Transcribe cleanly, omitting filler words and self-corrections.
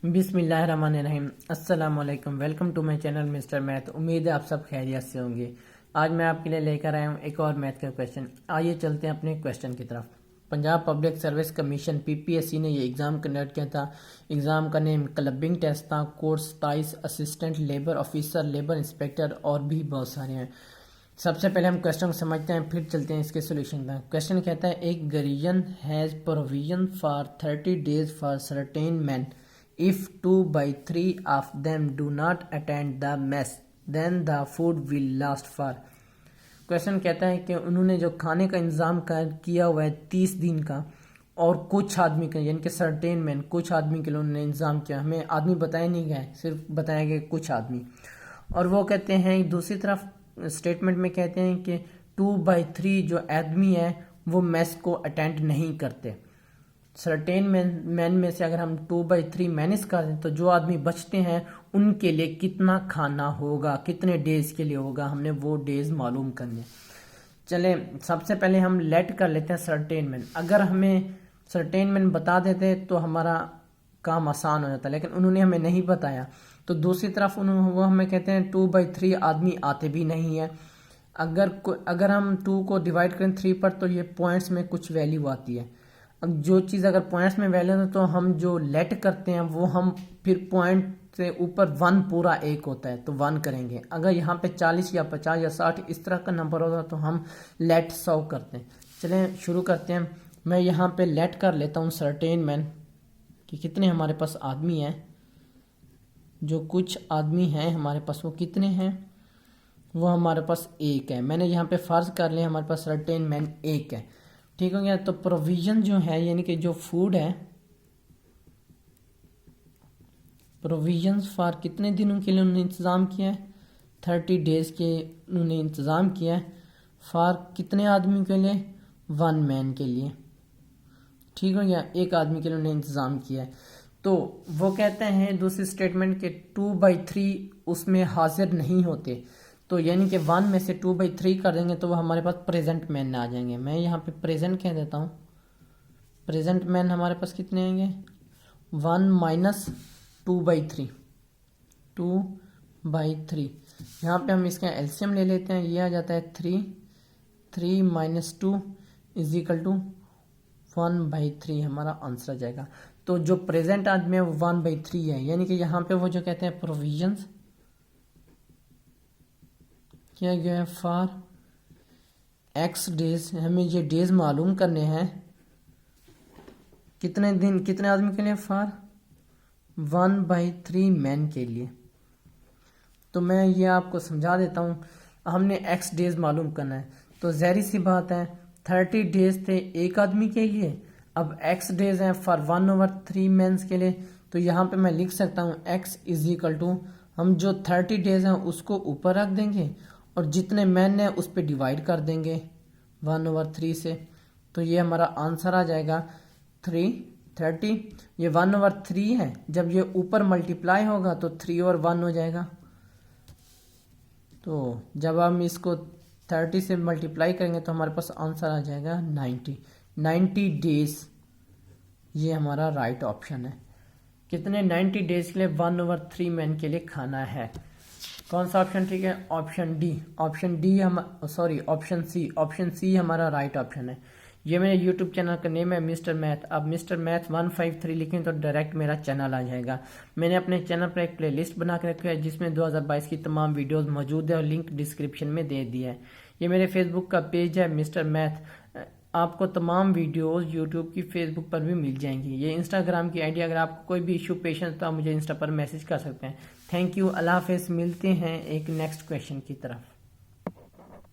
बिस्मिल्लाहिर्रहमानिर्रहीम। अस्सलाम वालेकुम। Welcome to my channel mister math. उम्मीद है आप सब खैरियत से होंगे। आज मैं आपके लिए लेकर आया हूँ एक और मैथ का क्वेश्चन। आइए चलते हैं अपने क्वेश्चन की तरफ। Punjab public service commission PPSC ने ये एग्ज़ाम कंडक्ट किया था। एग्ज़ाम का नेम क्लबिंग टेस्ट था। Course 27 assistant labour officer, labour inspector और भी बहुत सारे हैं। सबसे पहले हम क्वेश्चन को समझते हैं, फिर चलते हैं इसके सोल्यूशन पर। क्वेश्चन कहता है एक guardian has provision for 30 days for certain man. If 2 by 3 of them do not attend the mess, then the food will last for। Question कहता है कि उन्होंने जो खाने का इंतज़ाम किया हुआ है 30 दिन का, और कुछ आदमी का यानी कि सर्टेन मैन कुछ आदमी के लिए उन्होंने इंतज़ाम किया। हमें आदमी बताया नहीं गया, सिर्फ बताया गया कुछ आदमी। और वो कहते हैं दूसरी तरफ स्टेटमेंट में कहते हैं कि 2/3 जो आदमी है वो मैस को अटेंड नहीं करते। सर्टेन मैन में से अगर हम 2/3 माइनस कर दें तो जो आदमी बचते हैं उनके लिए कितना खाना होगा, कितने डेज के लिए होगा, हमने वो डेज मालूम करने। चले सबसे पहले हम लेट कर लेते हैं सर्टेन मैन। अगर हमें सर्टेन मैन बता देते तो हमारा काम आसान हो जाता, लेकिन उन्होंने हमें नहीं बताया। तो दूसरी तरफ वो हमें कहते हैं 2/3 आदमी आते भी नहीं है। अगर हम 2 को डिवाइड करें 3 पर तो ये पॉइंट्स में कुछ वैल्यू आती है। अब जो चीज़ अगर पॉइंट्स में वैल्यू है तो हम जो लेट करते हैं वो हम फिर पॉइंट से ऊपर 1 पूरा 1 होता है तो 1 करेंगे। अगर यहाँ पे 40 या 50 या 60 इस तरह का नंबर होगा तो हम लेट 100 करते हैं। चलें शुरू करते हैं। मैं यहाँ पे लेट कर लेता हूँ सर्टेन मैन कि कितने हमारे पास आदमी हैं। जो कुछ आदमी हैं हमारे पास वो कितने हैं, वो हमारे पास 1 है। मैंने यहाँ पे फर्ज कर लिया हमारे पास सर्टेन मैन 1 है। ठीक हो गया। तो प्रोविजन जो है यानी कि जो फूड है, प्रोविजंस फॉर कितने दिनों के लिए उन्होंने इंतज़ाम किया है, 30 डेज के उन्होंने इंतज़ाम किया है। फॉर कितने आदमी के लिए, 1 मैन के लिए। ठीक हो गया, 1 आदमी के लिए उन्होंने इंतज़ाम किया है। तो वो कहते हैं दूसरी स्टेटमेंट के 2/3 उसमें हाजिर नहीं होते, तो यानी कि 1 में से 2/3 कर देंगे तो वो हमारे पास प्रेजेंट मैन आ जाएंगे। मैं यहाँ पे प्रेजेंट कह देता हूँ। प्रेजेंट मैन हमारे पास कितने आएंगे, 1 माइनस 2/3, 2/3। यहाँ पे हम इसका एलसीएम ले लेते हैं, ये आ जाता है 3 माइनस 2 इज इक्वल टू 1/3 हमारा आंसर आ जाएगा। तो जो प्रेजेंट आदमी है वो 1/3 है, यानी कि यहाँ पे वो जो कहते हैं प्रोविजंस किया गया है फॉर एक्स डेज। हमें ये डेज मालूम करने हैं कितने दिन कितने आदमी के लिए, फॉर 1/3 मैन के लिए। तो मैं ये आपको समझा देता हूँ। हमने एक्स डेज मालूम करना है तो ज़ाहिर सी बात है 30 डेज थे 1 आदमी के लिए। अब एक्स डेज हैं फॉर 1/3 मैन्स के लिए। तो यहाँ पे मैं लिख सकता हूँ एक्स इज इक्वल टू, हम जो 30 डेज हैं उसको ऊपर रख देंगे और जितने मैन है उस पर डिवाइड कर देंगे 1/3 से। तो ये हमारा आंसर आ जाएगा 30। ये 1/3 है, जब ये ऊपर मल्टीप्लाई होगा तो 3 और 1 हो जाएगा। तो जब हम इसको 30 से मल्टीप्लाई करेंगे तो हमारे पास आंसर आ जाएगा 90 डेज। ये हमारा राइट ऑप्शन है। कितने 90 डेज के लिए 1/3 मैन के लिए खाना है। कौन सा ऑप्शन ठीक है, ऑप्शन डी। ऑप्शन सी हमारा राइट ऑप्शन है। ये मेरे यूट्यूब चैनल का नेम है मिस्टर मैथ। आप मिस्टर मैथ 153 लिखें तो डायरेक्ट मेरा चैनल आ जाएगा। मैंने अपने चैनल पर एक प्लेलिस्ट बना के रखी है जिसमें 2022 की तमाम वीडियोस मौजूद है और लिंक डिस्क्रिप्शन में दे दिया है। ये मेरे फेसबुक का पेज है मिस्टर मैथ। आपको तमाम वीडियोस यूट्यूब की फेसबुक पर भी मिल जाएंगी। ये इंस्टाग्राम की आईडी, अगर आपको कोई भी इशू पेश है तो आप मुझे इंस्टा पर मैसेज कर सकते हैं। थैंक यू, अल्लाह हाफिज़। मिलते हैं एक नेक्स्ट क्वेश्चन की तरफ।